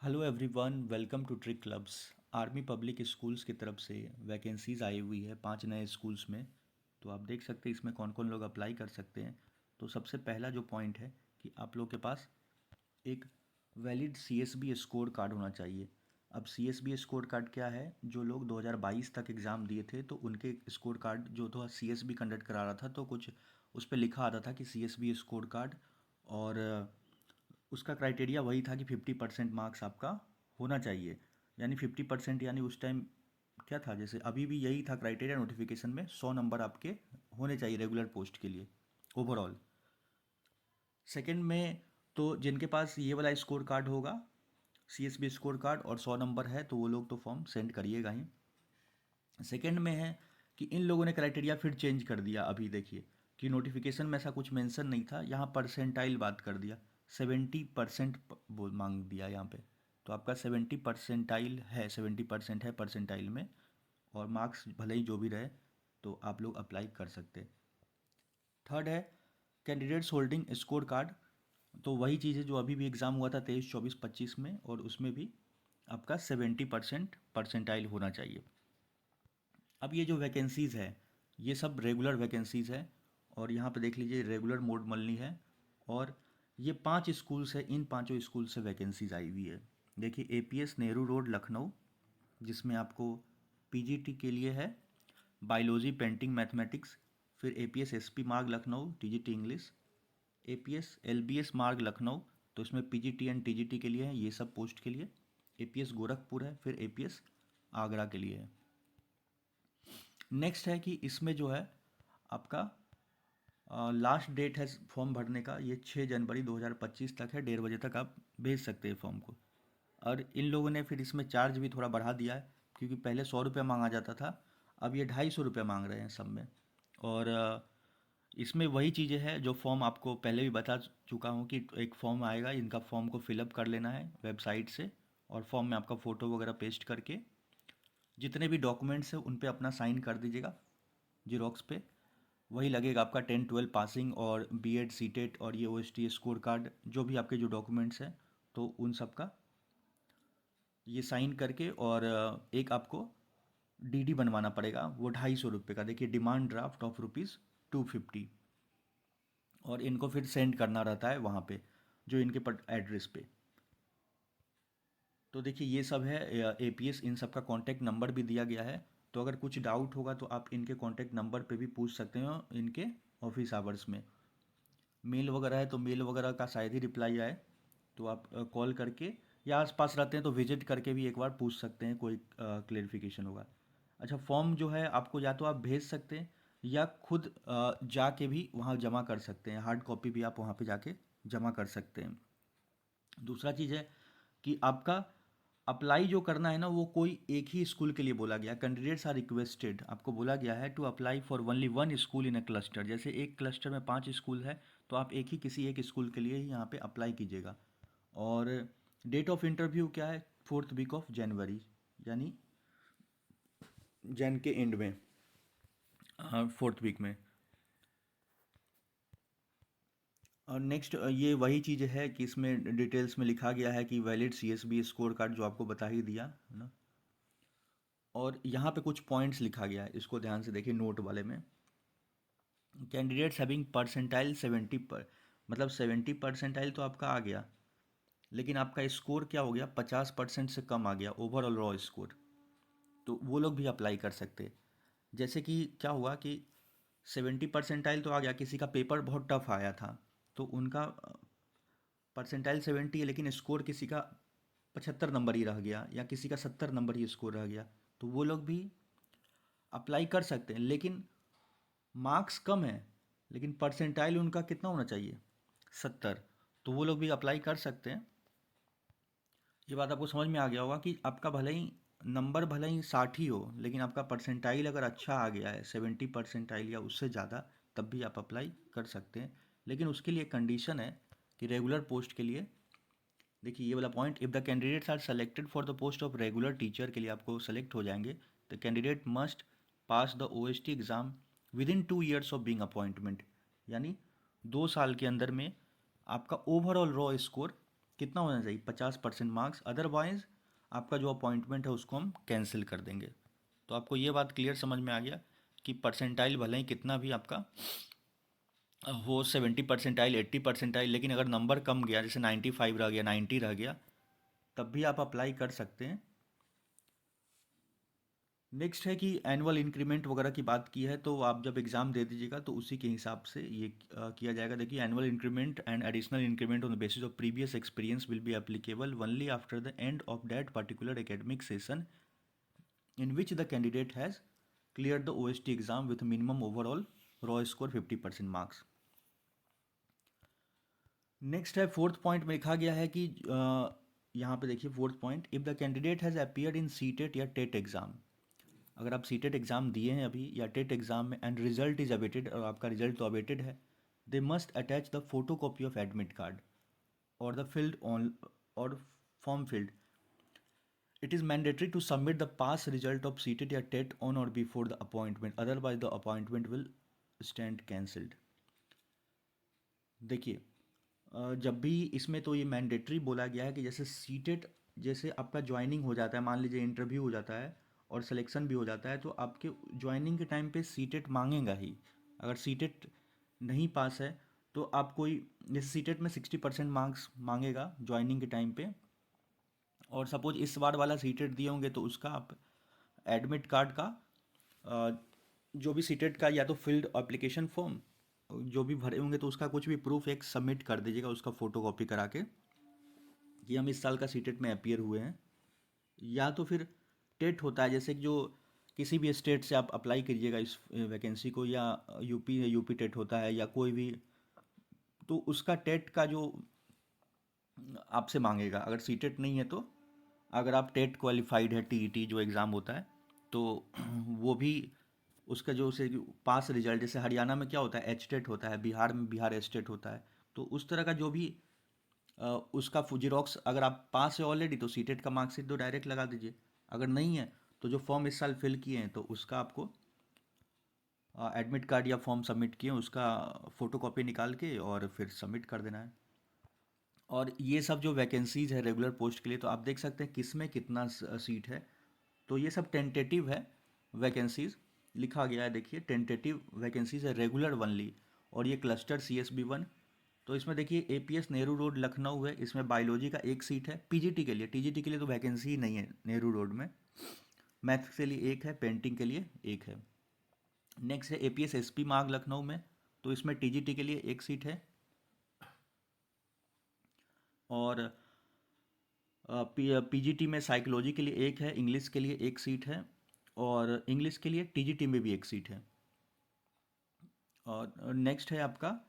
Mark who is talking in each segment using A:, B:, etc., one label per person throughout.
A: Hello everyone, welcome to trick clubs. Army public schools की तरफ से वैकेंसीज़ आई हुई है 5 नए स्कूल्स में। तो आप देख सकते हैं इसमें कौन कौन लोग अप्लाई कर सकते हैं। तो सबसे पहला जो पॉइंट है कि आप लोग के पास एक वैलिड सीएसबी स्कोर कार्ड होना चाहिए। अब सीएसबी स्कोर कार्ड क्या है? जो लोग 2022 तक एग्ज़ाम दिए थे तो उनके स्कोर कार्ड जो था सीएसबी कंडक्ट करा रहा था, तो कुछ उस पर लिखा आता था कि सीएसबी स्कोर कार्ड। और उसका क्राइटेरिया वही था कि 50% मार्क्स आपका होना चाहिए। यानी 50%, यानी उस टाइम क्या था, जैसे अभी भी यही था क्राइटेरिया नोटिफिकेशन में, 100 नंबर आपके होने चाहिए रेगुलर पोस्ट के लिए ओवरऑल। सेकंड में, तो जिनके पास ये वाला स्कोर कार्ड होगा, सीएसबी स्कोर कार्ड, और 100 नंबर है, तो वो लोग तो फॉर्म सेंड करिएगा ही। सेकंड में है कि इन लोगों ने क्राइटेरिया फिर चेंज कर दिया। अभी देखिए कि नोटिफिकेशन में ऐसा कुछ मेंशन नहीं था, यहाँ परसेंटाइल बात कर दिया। 70% बोल मांग दिया यहाँ पे। तो आपका 70% है, 70% है परसेंटाइल में, और मार्क्स भले ही जो भी रहे तो आप लोग अप्लाई कर सकते हैं। थर्ड है कैंडिडेट्स होल्डिंग स्कोर कार्ड। तो वही चीज़ है जो अभी भी एग्ज़ाम हुआ था 23, 24, 25 में, और उसमें भी आपका 70% परसेंटाइल होना चाहिए। अब ये जो वैकेंसीज़ है, ये सब रेगुलर वैकेंसीज़ है, और यहाँ पे देख लीजिए रेगुलर मोड मल्ली है। और ये 5 स्कूल्स है, इन पांचों स्कूल से वैकेंसीज आई हुई है। देखिए एपीएस नेहरू रोड लखनऊ, जिसमें आपको पीजीटी के लिए है बायोलॉजी पेंटिंग मैथमेटिक्स। फिर एपीएस एसपी मार्ग Lucknow TGT English. APS LBS मार्ग लखनऊ, तो इसमें पीजीटी एंड टीजीटी के लिए है, ये सब पोस्ट के लिए। एपीएस गोरखपुर है, फिर एपीएस आगरा के लिए है। नेक्स्ट है कि इसमें जो है आपका लास्ट डेट है फॉर्म भरने का, ये 6 जनवरी 2025 तक है, 1:30 बजे तक आप भेज सकते हैं फॉर्म को। और इन लोगों ने फिर इसमें चार्ज भी थोड़ा बढ़ा दिया है, क्योंकि पहले 100 रुपये मांगा जाता था, अब ये 250 रुपये मांग रहे हैं सब में। और इसमें वही चीज़ें हैं जो फॉर्म आपको पहले भी बता चुका हूँ कि एक फॉर्म आएगा, इनका फॉर्म को फिलअप कर लेना है वेबसाइट से, और फॉर्म में आपका फ़ोटो वगैरह पेस्ट करके जितने भी डॉक्यूमेंट्स हैं उन पे अपना साइन कर दीजिएगा जीरोक्स पे। वही लगेगा आपका 10-12 पासिंग और बीएड सीटेट और ये ओएसटी स्कोर कार्ड, जो भी आपके जो डॉक्यूमेंट्स हैं, तो उन सब का ये साइन करके, और एक आपको डीडी बनवाना पड़ेगा, वो 250 रुपये का। देखिए डिमांड ड्राफ्ट ऑफ ₹250, और इनको फिर सेंड करना रहता है वहाँ पे जो इनके एड्रेस पे। तो देखिए ये सब है एपीएस, इन सब का कॉन्टैक्ट नंबर भी दिया गया है। तो अगर कुछ डाउट होगा तो आप इनके कॉन्टैक्ट नंबर पे भी पूछ सकते हो इनके ऑफिस आवर्स में। मेल वगैरह है तो मेल वगैरह का शायद ही रिप्लाई आए, तो आप कॉल करके, या आसपास रहते हैं तो विजिट करके भी एक बार पूछ सकते हैं, कोई क्लेरिफिकेशन होगा। अच्छा, फॉर्म जो है आपको या तो आप भेज सकते हैं, या खुद जाके भी वहाँ जमा कर सकते हैं, हार्ड कॉपी भी आप वहाँ पे जाके जमा कर सकते हैं। दूसरा चीज़ है कि आपका अप्लाई जो करना है ना, वो कोई एक ही स्कूल के लिए बोला गया। कैंडिडेट्स आर रिक्वेस्टेड, आपको बोला गया है to apply for only one school in a cluster. जैसे एक क्लस्टर में 5 स्कूल है, तो आप एक ही किसी एक स्कूल के लिए ही यहाँ पे अप्लाई कीजिएगा। और डेट ऑफ इंटरव्यू क्या है? 4th वीक ऑफ जनवरी, यानी जैन के एंड में, 4th वीक में। और नेक्स्ट ये वही चीज़ है कि इसमें डिटेल्स में लिखा गया है कि वैलिड सीएसबी स्कोर कार्ड, जो आपको बता ही दिया है ना। और यहाँ पे कुछ पॉइंट्स लिखा गया है, इसको ध्यान से देखिए नोट वाले में। कैंडिडेट्स हैविंग परसेंटाइल 70 पर, मतलब 70 परसेंटाइल तो आपका आ गया, लेकिन आपका स्कोर क्या हो गया, 50% से कम आ गया ओवरऑल रॉ स्कोर, तो वो लोग भी अप्लाई कर सकते हैं। जैसे कि क्या हुआ कि 70 परसेंटाइल तो आ गया, किसी का पेपर बहुत टफ आया था, तो उनका परसेंटाइल 70 है, लेकिन स्कोर किसी का 75 नंबर ही रह गया, या किसी का 70 नंबर ही स्कोर रह गया, तो वो लोग भी अप्लाई कर सकते हैं। लेकिन मार्क्स कम है, लेकिन परसेंटाइल उनका कितना होना चाहिए, 70, तो वो लोग भी अप्लाई कर सकते हैं। ये बात आपको समझ में आ गया होगा कि आपका भले ही नंबर भले ही 60 ही हो, लेकिन आपका परसेंटाइल अगर अच्छा आ गया है, 70 परसेंटाइल या उससे ज़्यादा, तब भी आप अप्लाई कर सकते हैं। लेकिन उसके लिए कंडीशन है कि रेगुलर पोस्ट के लिए, देखिए ये वाला point, if the candidates are selected for the post of regular teacher, के लिए आपको सेलेक्ट हो जाएंगे, the candidate must pass the OST exam with in 2 years of being appointment. यानी 2 साल के अंदर में आपका ओवरऑल रॉ स्कोर कितना होना चाहिए, 50% मार्क्स, अदरवाइज आपका जो अपॉइंटमेंट है उसको हम कैंसिल कर देंगे। तो आपको ये बात क्लियर समझ में आ गया कि परसेंटाइल भले ही कितना भी आपका हो, 70 परसेंटाइल, 80 परसेंटाइल, लेकिन अगर नंबर कम गया, जैसे 95 रह गया, 90 रह गया, तब भी आप अप्लाई कर सकते हैं। नेक्स्ट है कि एनुअल इंक्रीमेंट वगैरह की बात की है, तो आप जब एग्ज़ाम दे दीजिएगा तो उसी के हिसाब से ये किया जाएगा। देखिए, annual increment and additional increment on the basis of previous experience will be applicable only after the end of that particular academic session in which the candidate has cleared the OST exam with minimum overall raw score 50% marks। Next है fourth point में लिखा गया है कि यहाँ पे देखिए fourth point, if the candidate has appeared in CTET या टेट एग्जाम, अगर आप सीटेट एग्जाम दिए हैं अभी या टेट एग्जाम में एंड रिजल्ट इज अवेटेड, और आपका रिजल्ट तो अवेटेड है, they must attach the photo copy of admit card और द फील्ड ऑन और form field. It is mandatory to submit the pass result of CTET या TET on or before the appointment, otherwise the appointment will stand cancelled। देखिए, जब भी इसमें तो ये mandatory बोला गया है कि जैसे सीटेट, जैसे आपका ज्वाइनिंग हो जाता है, मान लीजिए इंटरव्यू हो जाता है और सिलेक्शन भी हो जाता है, तो आपके ज्वाइनिंग के टाइम पे सीटेट मांगेगा ही। अगर सीटेट नहीं पास है तो आप कोई, जैसे सीटेट में 60% मार्क्स मांगेगा ज्वाइनिंग के टाइम पे, और सपोज इस बार वाला सीटेट दिए होंगे तो उसका आप एडमिट कार्ड का जो भी सीटेट का या तो फील्ड एप्लीकेशन फॉर्म जो भी भरे होंगे तो उसका कुछ भी प्रूफ एक सबमिट कर दीजिएगा, उसका फ़ोटो कॉपी करा के कि हम इस साल का सीटेट में अपीयर हुए हैं। या तो फिर टेट होता है, जैसे कि जो किसी भी स्टेट से आप अप्लाई करिएगा इस वैकेंसी को, या यूपी टेट होता है या कोई भी, तो उसका टेट का जो आपसे मांगेगा। अगर सीटेट नहीं है तो अगर आप टेट क्वालिफाइड है, टीईटी जो एग्ज़ाम होता है, तो वो भी उसका जो से पास रिजल्ट, जैसे हरियाणा में क्या होता है, एच टेट होता है, बिहार में बिहार एच टेट होता है, तो उस तरह का जो भी उसका जीरोक्स, अगर आप पास है ऑलरेडी तो सीटेट का मार्कशीट तो डायरेक्ट लगा दीजिए, अगर नहीं है तो जो फॉर्म इस साल फिल किए हैं तो उसका आपको एडमिट कार्ड या फॉर्म सबमिट किए उसका फ़ोटो कॉपी निकाल के और फिर सबमिट कर देना है। और ये सब जो वैकेंसीज़ है रेगुलर पोस्ट के लिए, तो आप देख सकते हैं किस में कितना सीट है, तो ये सब टेंटेटिव है वैकेंसीज़, लिखा गया है, देखिए टेंटेटिव वैकेंसीज़ है, रेगुलर ओनली, और ये क्लस्टर CSB1। तो इसमें देखिए APS नेहरू रोड लखनऊ है, इसमें बायोलॉजी का एक सीट है, PGT के लिए, TGT के लिए तो वैकेंसी ही नहीं है नेहरू रोड में, मैथ्स के लिए एक है, पेंटिंग के लिए एक है। नेक्स्ट है APS SP मार्ग लखनऊ में, तो इसमें TGT के लिए एक सीट है, और PGT में साइकोलॉजी के लिए एक है, इंग्लिश के लिए एक सीट है, और इंग्लिश के लिए TGT में भी एक सीट है। और नेक्स्ट है आपका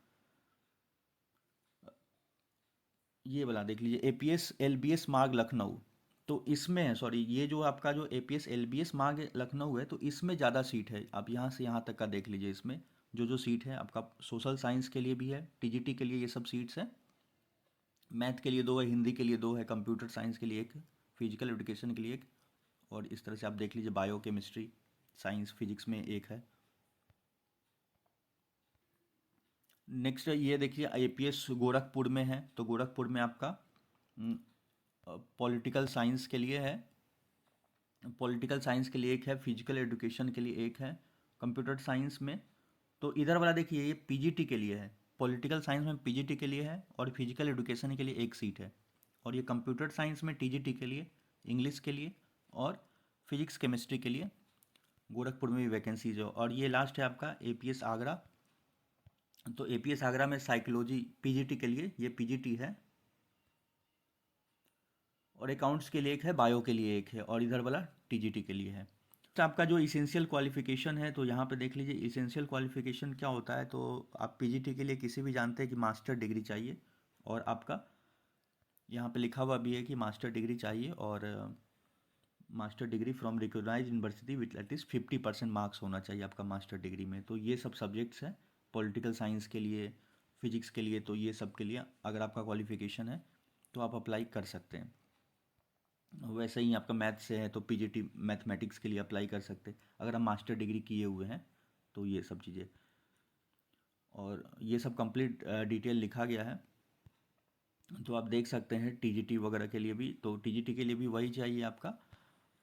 A: ये वाला देख लीजिए, APS LBS मार्ग लखनऊ, तो इसमें सॉरी, ये जो आपका जो APS LBS मार्ग लखनऊ है तो इसमें ज़्यादा सीट है। आप यहाँ से यहाँ तक का देख लीजिए, इसमें जो जो सीट है आपका सोशल साइंस के लिए भी है, TGT के लिए ये सब सीट्स हैं, मैथ के लिए दो है, हिंदी के लिए दो है, कंप्यूटर साइंस के लिए एक, फिजिकल एजुकेशन के लिए एक, और इस तरह से आप देख लीजिए बायो केमिस्ट्री साइंस फिजिक्स में एक है। नेक्स्ट ये देखिए APS गोरखपुर में है, तो गोरखपुर में आपका पॉलिटिकल साइंस के लिए है, पॉलिटिकल साइंस के लिए एक है, फिजिकल एजुकेशन के लिए एक है, कंप्यूटर साइंस में, तो इधर वाला देखिए ये PGT के लिए है, पॉलिटिकल साइंस में PGT के लिए है, और फिजिकल एजुकेशन के लिए एक सीट है, और ये कंप्यूटर साइंस में TGT के लिए, इंग्लिश के लिए और फिजिक्स केमिस्ट्री के लिए गोरखपुर में भी वैकेंसीज है। और ये लास्ट है आपका APS आगरा, तो APS आगरा में साइकोलॉजी PGT के लिए ये PGT है, और अकाउंट्स के लिए एक है, बायो के लिए एक है, और इधर वाला TGT के लिए है। तो आपका जो इसेंशियल क्वालिफिकेशन है, तो यहाँ पे देख लीजिए इसेंशियल क्वालिफिकेशन क्या होता है, तो आप PGT के लिए किसी भी जानते हैं कि मास्टर डिग्री चाहिए, और आपका यहाँ पे लिखा हुआ भी है कि मास्टर डिग्री चाहिए, और master degree from recognise university with at least 50% marks होना चाहिए आपका मास्टर डिग्री में। तो ये सब सब्जेक्ट्स हैं पॉलिटिकल साइंस के लिए, फिजिक्स के लिए, तो ये सब के लिए अगर आपका क्वालिफिकेशन है तो आप अप्लाई कर सकते हैं। वैसे ही आपका मैथ से है तो PGT मैथमेटिक्स के लिए अप्लाई कर सकते हैं अगर हम मास्टर डिग्री किए हुए हैं, तो ये सब चीज़ें, और ये सब कंप्लीट डिटेल लिखा गया है। तो आप देख सकते हैं टीजीटी वगैरह के लिए भी, तो टीजीटी के लिए भी वही चाहिए आपका।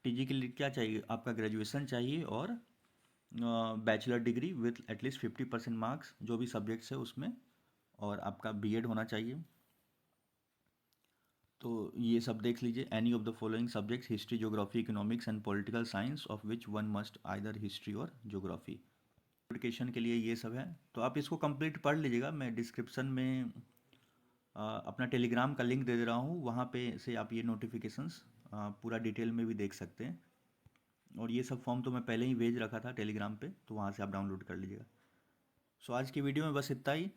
A: टीजी के लिए क्या चाहिए आपका, ग्रेजुएशन चाहिए और bachelor degree with at least 50% marks जो भी सब्जेक्ट्स है उसमें, और आपका बीएड होना चाहिए। तो ये सब देख लीजिए, any of the following subjects, history, geography, economics and political science, of which one must either history और ज्योग्राफी। एप्लीकेशन के लिए ये सब है, तो आप इसको कंप्लीट पढ़ लीजिएगा। मैं डिस्क्रिप्शन में अपना टेलीग्राम का लिंक दे दे रहा हूँ, वहाँ पे से आप ये नोटिफिकेशंस पूरा डिटेल में भी देख सकते हैं। और ये सब फॉर्म तो मैं पहले ही भेज रखा था टेलीग्राम पे, तो वहाँ से आप डाउनलोड कर लीजिएगा। सो आज की वीडियो में बस इतना ही।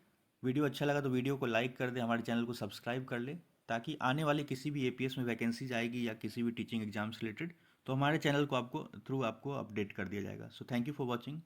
A: वीडियो अच्छा लगा तो वीडियो को लाइक कर दे, हमारे चैनल को सब्सक्राइब कर ले, ताकि आने वाले किसी भी एपीएस में वैकेंसीज आएगी या किसी भी टीचिंग एग्जाम से रिलेटेड, तो हमारे चैनल को आपको थ्रू आपको अपडेट कर दिया जाएगा। So thank you for watching.